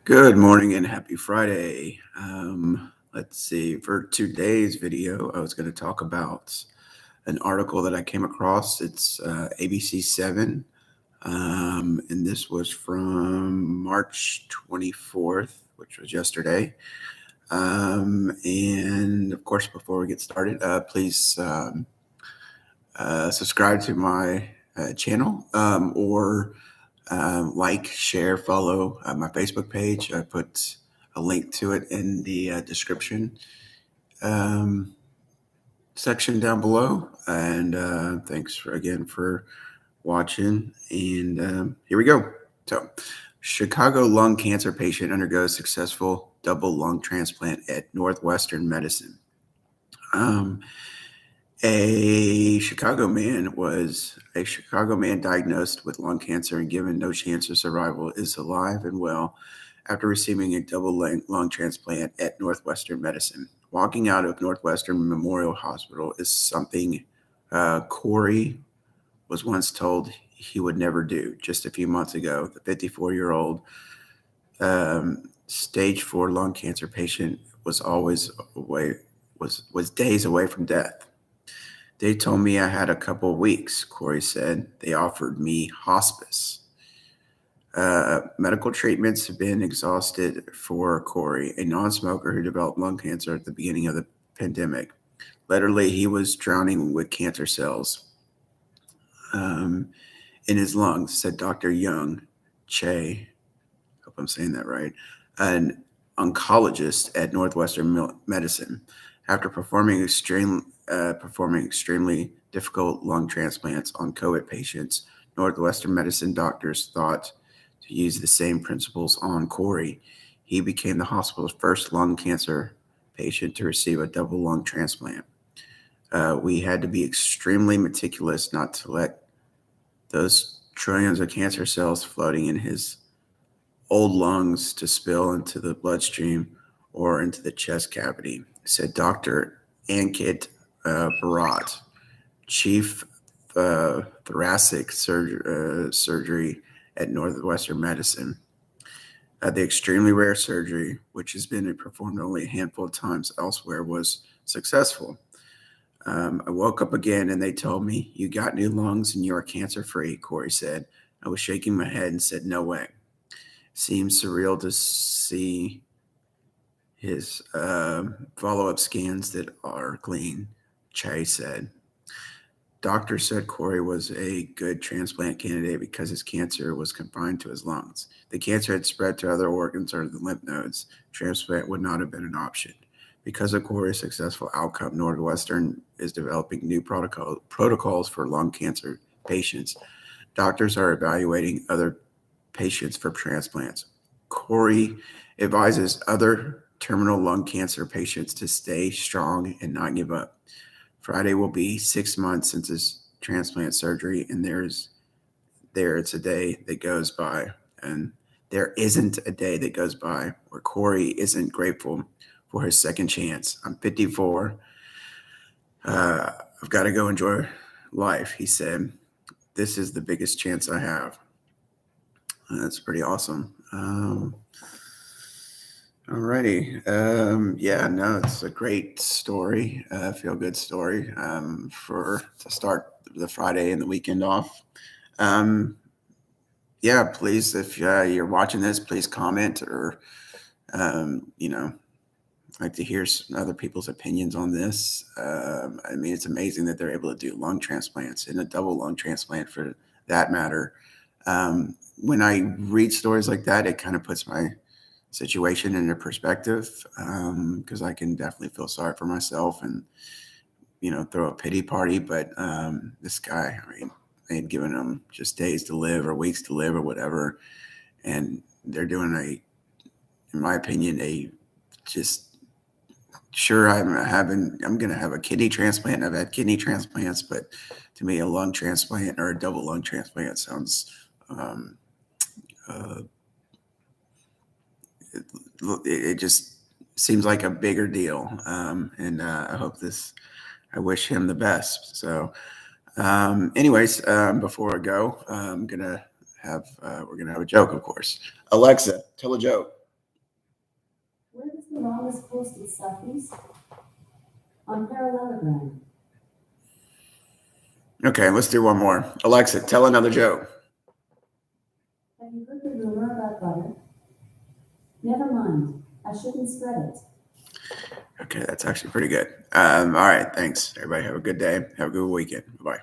Good morning and happy Friday. Let's see, for today's video, I was going to talk about an article that I came across. It's ABC 7, and this was from March 24th, which was yesterday. And of course, before we get started, please subscribe to my channel or like, share, follow my Facebook page. I put a link to it in the description um, section down below. And thanks again for watching. And here we go. So, Chicago lung cancer patient undergoes successful double lung transplant at Northwestern Medicine. Um, A Chicago man diagnosed with lung cancer and given no chance of survival is alive and well after receiving a double lung transplant at Northwestern Medicine. Walking out of Northwestern Memorial Hospital is something Corey was once told he would never do. Just a few months ago, the 54-year-old stage 4 lung cancer patient was days away from death. They told me I had a couple of weeks, Corey said. They offered me hospice. Medical treatments have been exhausted for Corey, a non-smoker who developed lung cancer at the beginning of the pandemic. Literally, he was drowning with cancer cells in his lungs, said Dr. Young Che. Hope I'm saying that right. An oncologist at Northwestern Medicine. After performing extremely difficult lung transplants on COVID patients, Northwestern Medicine doctors thought to use the same principles on Corey. He became the hospital's first lung cancer patient to receive a double lung transplant. We had to be extremely meticulous not to let those trillions of cancer cells floating in his old lungs to spill into the bloodstream or into the chest cavity, said Dr. Ankit Bharat, chief thoracic surgery at Northwestern Medicine. The extremely rare surgery, which has been performed only a handful of times elsewhere, was successful. I woke up again and they told me, "You got new lungs and you are cancer free," Corey said. I was shaking my head and said, "No way." Seems surreal to see his follow-up scans that are clean, Che said. Doctors said Corey was a good transplant candidate because his cancer was confined to his lungs. The cancer had spread to other organs or the lymph nodes. Transplant would not have been an option. Because of Corey's successful outcome, Northwestern is developing new protocols for lung cancer patients. Doctors are evaluating other patients for transplants. Corey advises other terminal lung cancer patients to stay strong and not give up. Friday will be 6 months since his transplant surgery, and it's a day that goes by, and there isn't a day that goes by where Corey isn't grateful for his second chance. I'm 54. I've got to go enjoy life, he said. This is the biggest chance I have. That's pretty awesome. Alrighty. Yeah, no, it's a great story, feel good story to start the Friday and the weekend off. Yeah, please, if you're watching this, please comment or, like to hear other people's opinions on this. I mean, it's amazing that they're able to do lung transplants and a double lung transplant for that matter. When I read stories like that, it kind of puts my situation into perspective because I can definitely feel sorry for myself and, throw a pity party. But this guy, I mean, they had given him just days to live or weeks to live or whatever. And they're doing in my opinion, sure, I'm going to have a kidney transplant. I've had kidney transplants, but to me, a lung transplant or a double lung transplant sounds, it just seems like a bigger deal. And I wish him the best. So, anyways, before I go, we're going to have a joke, of course. Alexa, tell a joke. always posted selfies on parallelogram. Okay, let's do one more. Alexa, tell another joke. Have you heard the rumor about butter? Never mind. I shouldn't spread it. Okay, that's actually pretty good. All right, thanks. Everybody have a good day. Have a good weekend. Bye-bye.